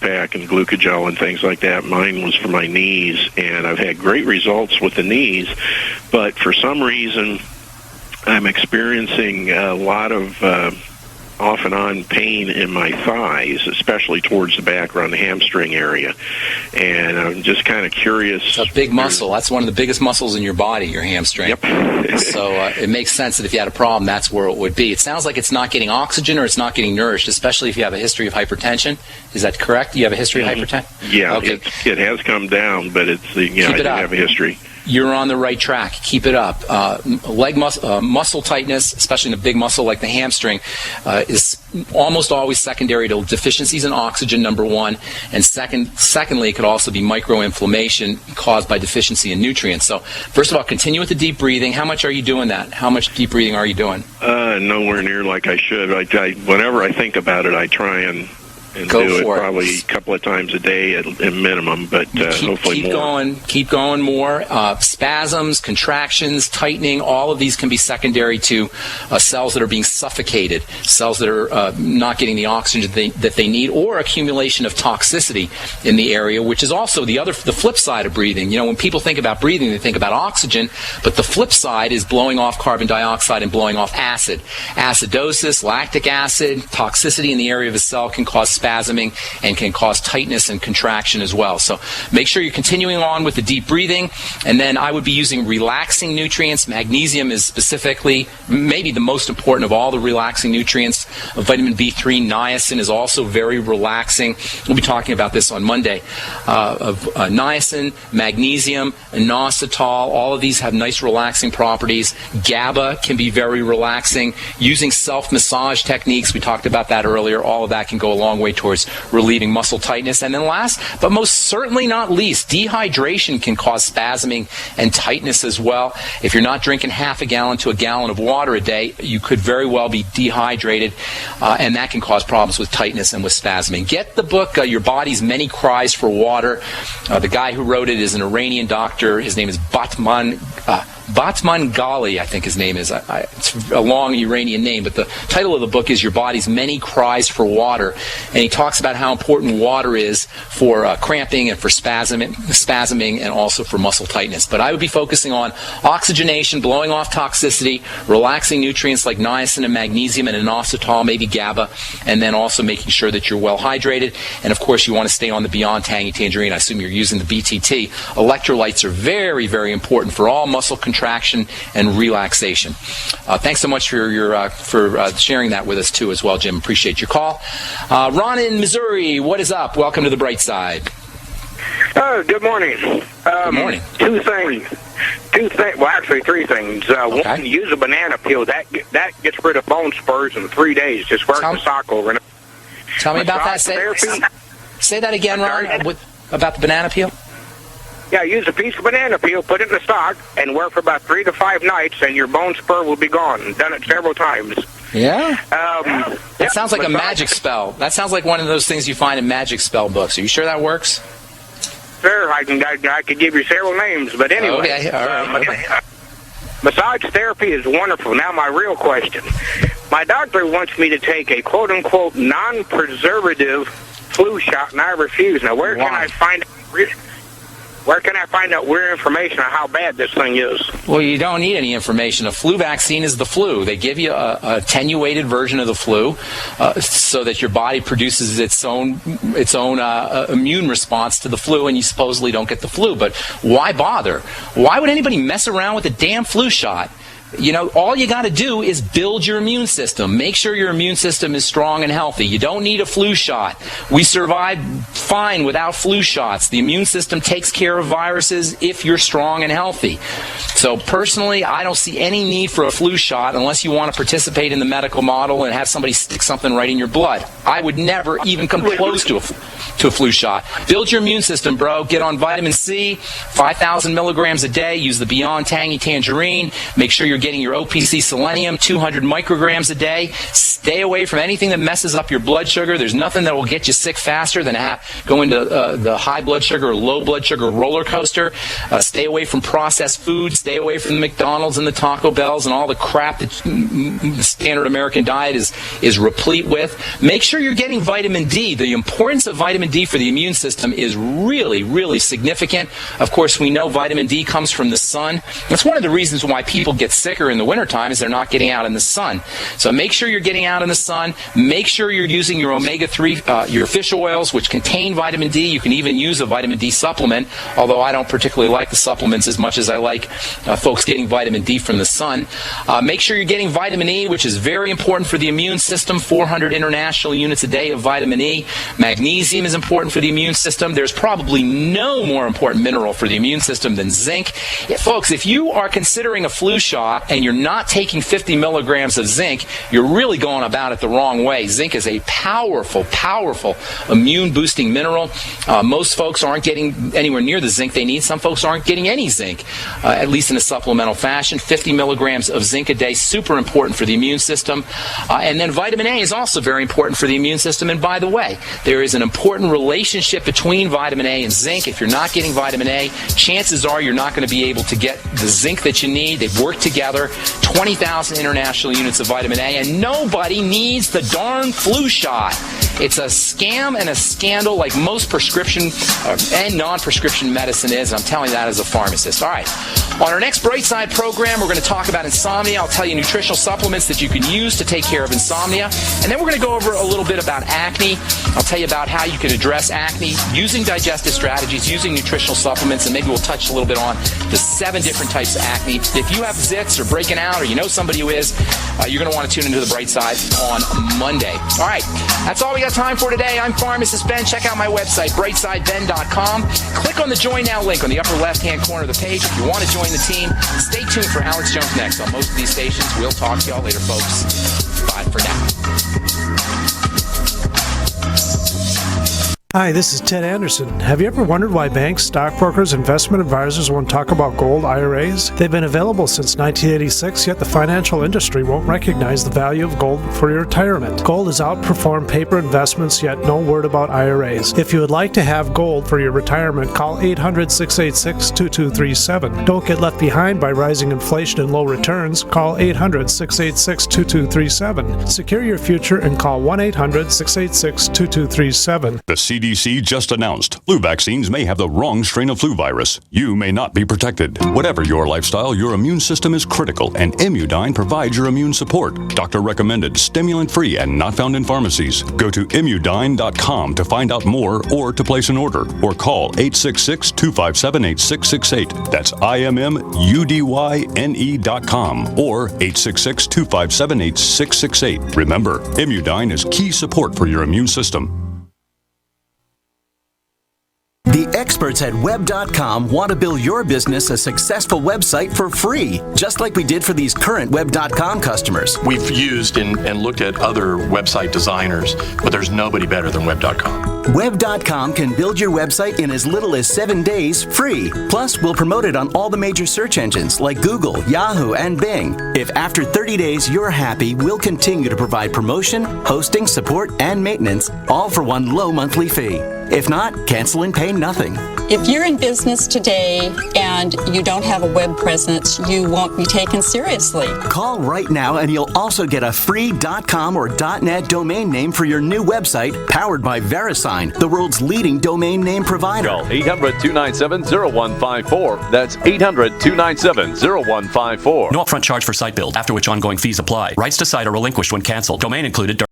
pack and glucogel and things like that. Mine was for my knees, and I've had great results with the knees, but for some reason I'm experiencing a lot of off and on pain in my thighs, especially towards the back around the hamstring area. And I'm just kind of curious. It's a big muscle. That's one of the biggest muscles in your body, your hamstring. Yep. So it makes sense that if you had a problem, that's where it would be. It sounds like it's not getting oxygen or it's not getting nourished, especially if you have a history of hypertension. Is that correct? You have a history of hypertension? Yeah, okay. It has come down, but I do have a history. You're on the right track. Keep it up. Leg muscle tightness, especially in a big muscle like the hamstring, is almost always secondary to deficiencies in oxygen, number one. And secondly, it could also be microinflammation caused by deficiency in nutrients. So, first of all, continue with the deep breathing. How much are you doing that? How much deep breathing are you doing? Nowhere near like I should. Whenever I think about it, I try and Go do it for probably a couple of times a day at minimum, but hopefully more. Keep going more. Spasms, contractions, tightening, all of these can be secondary to cells that are being suffocated, cells that are not getting the oxygen that they need, or accumulation of toxicity in the area, which is also the flip side of breathing. You know, when people think about breathing, they think about oxygen, but the flip side is blowing off carbon dioxide and blowing off acid. Acidosis, lactic acid, toxicity in the area of a cell can cause spasming and can cause tightness and contraction as well. So make sure you're continuing on with the deep breathing, and then I would be using relaxing nutrients. Magnesium is specifically maybe the most important of all the relaxing nutrients. Vitamin B3, niacin is also very relaxing. We'll be talking about this on Monday. Niacin, magnesium, inositol, all of these have nice relaxing properties. GABA can be very relaxing. Using self-massage techniques, we talked about that earlier, all of that can go a long way towards relieving muscle tightness. And then last, but most certainly not least, dehydration can cause spasming and tightness as well. If you're not drinking half a gallon to a gallon of water a day, you could very well be dehydrated, and that can cause problems with tightness and with spasming. Get the book, Your Body's Many Cries for Water. The guy who wrote it is an Iranian doctor. His name is Batman Ghali, I think his name is. It's a long Iranian name, but the title of the book is Your Body's Many Cries for Water, and he talks about how important water is for cramping and for spasming and also for muscle tightness. But I would be focusing on oxygenation, blowing off toxicity, relaxing nutrients like niacin and magnesium and inositol, maybe GABA, and then also making sure that you're well hydrated. And of course, you want to stay on the Beyond Tangy Tangerine. I assume you're using the BTT. Electrolytes are very, very important for all muscle contraction and relaxation. Thanks so much for sharing that with us too as well, Jim. Appreciate your call. Ron in Missouri, what is up? Welcome to the bright side. Good morning. Good morning. Two things. Well, actually, three things. Okay. One, use a banana peel. That gets rid of bone spurs in 3 days. Just work the sock over. Tell me about that. Say that again, Ron. About the banana peel. Yeah, use a piece of banana peel, put it in the stock, and wear for about 3 to 5 nights, and your bone spur will be gone. Done it several times. Yeah? That sounds like a magic spell. That sounds like one of those things you find in magic spell books. Are you sure that works? Sure, I could give you several names, but anyway. Okay, all right. Massage therapy is wonderful. Now, my real question. My doctor wants me to take a quote-unquote non-preservative flu shot, and I refuse. Now, where can I find out real information on how bad this thing is? Well, you don't need any information. A flu vaccine is the flu. They give you a attenuated version of the flu so that your body produces its own immune response to the flu, and you supposedly don't get the flu. But why bother? Why would anybody mess around with a damn flu shot? You know, all you got to do is build your immune system. Make sure your immune system is strong and healthy. You don't need a flu shot. We survive fine without flu shots. The immune system takes care of viruses if you're strong and healthy. So personally, I don't see any need for a flu shot unless you want to participate in the medical model and have somebody stick something right in your blood. I would never even come close to a flu shot. Build your immune system, bro. Get on vitamin C, 5,000 milligrams a day. Use the Beyond Tangy Tangerine. Make sure you're getting your OPC selenium, 200 micrograms a day. Stay away from anything that messes up your blood sugar. There's nothing that will get you sick faster than going to the high blood sugar or low blood sugar roller coaster. Stay away from processed food. Stay away from the McDonald's and the Taco Bells and all the crap that the standard American diet is replete with. Make sure you're getting vitamin D. The importance of vitamin D for the immune system is really, really significant. Of course, we know vitamin D comes from the sun. That's one of the reasons why people get sicker in the wintertime is they're not getting out in the sun. So make sure you're getting out in the sun. Make sure you're using your omega-3, your fish oils, which contain vitamin D. You can even use a vitamin D supplement, although I don't particularly like the supplements as much as I like folks getting vitamin D from the sun. Make sure you're getting vitamin E, which is very important for the immune system, 400 international units a day of vitamin E. Magnesium is important for the immune system. There's probably no more important mineral for the immune system than zinc. Folks, if you are considering a flu shot and you're not taking 50 milligrams of zinc, you're really going about it the wrong way. Zinc is a powerful, powerful immune-boosting mineral. Most folks aren't getting anywhere near the zinc they need. Some folks aren't getting any zinc, at least in a supplemental fashion. 50 milligrams of zinc a day, super important for the immune system. And then vitamin A is also very important for the immune system. And by the way, there is an important relationship between vitamin A and zinc. If you're not getting vitamin A, chances are you're not going to be able to get the zinc that you need. They work together. 20,000 international units of vitamin A, and nobody needs the darn flu shot. It's a scam and a scandal like most prescription and non-prescription medicine is. I'm telling you that as a pharmacist. All right. On our next Brightside program, we're going to talk about insomnia. I'll tell you nutritional supplements that you can use to take care of insomnia. And then we're going to go over a little bit about acne. I'll tell you about how you can address acne using digestive strategies, using nutritional supplements, and maybe we'll touch a little bit on the 7 different types of acne. If you have zits or breaking out or you know somebody who is, you're going to want to tune into the Bright Side on Monday. All right. That's all we got time for today. I'm Pharmacist Ben. Check out my website, brightsideben.com. Click on the Join Now link on the upper left-hand corner of the page if you want to join the team. Stay tuned for Alex Jones next on most of these stations. We'll talk to y'all later, folks. Bye for now. Hi, this is Ted Anderson. Have you ever wondered why banks, stockbrokers, investment advisors won't talk about gold IRAs? They've been available since 1986, yet the financial industry won't recognize the value of gold for your retirement. Gold has outperformed paper investments, yet no word about IRAs. If you would like to have gold for your retirement, call 800-686-2237. Don't get left behind by rising inflation and low returns. Call 800-686-2237. Secure your future and call 1-800-686-2237. The CDC just announced flu vaccines may have the wrong strain of flu virus. You may not be protected. Whatever your lifestyle, your immune system is critical, and Immudyne provides your immune support. Doctor recommended, stimulant-free, and not found in pharmacies. Go to Immudyne.com to find out more or to place an order, or call 866-257-8668. That's IMMUDYNE.com or 866-257-8668. Remember, Immudyne is key support for your immune system. The experts at Web.com want to build your business a successful website for free, just like we did for these current Web.com customers. We've used and looked at other website designers, but there's nobody better than Web.com. Web.com can build your website in as little as 7 days free. Plus, we'll promote it on all the major search engines like Google, Yahoo, and Bing. If after 30 days you're happy, we'll continue to provide promotion, hosting, support, and maintenance, all for one low monthly fee. If not, cancel and pay nothing. If you're in business today and you don't have a web presence, you won't be taken seriously. Call right now and you'll also get a free .com or .net domain name for your new website, powered by VeriSign, the world's leading domain name provider. Call 800-297-0154. That's 800-297-0154. No upfront charge for site build, after which ongoing fees apply. Rights to site are relinquished when canceled. Domain included.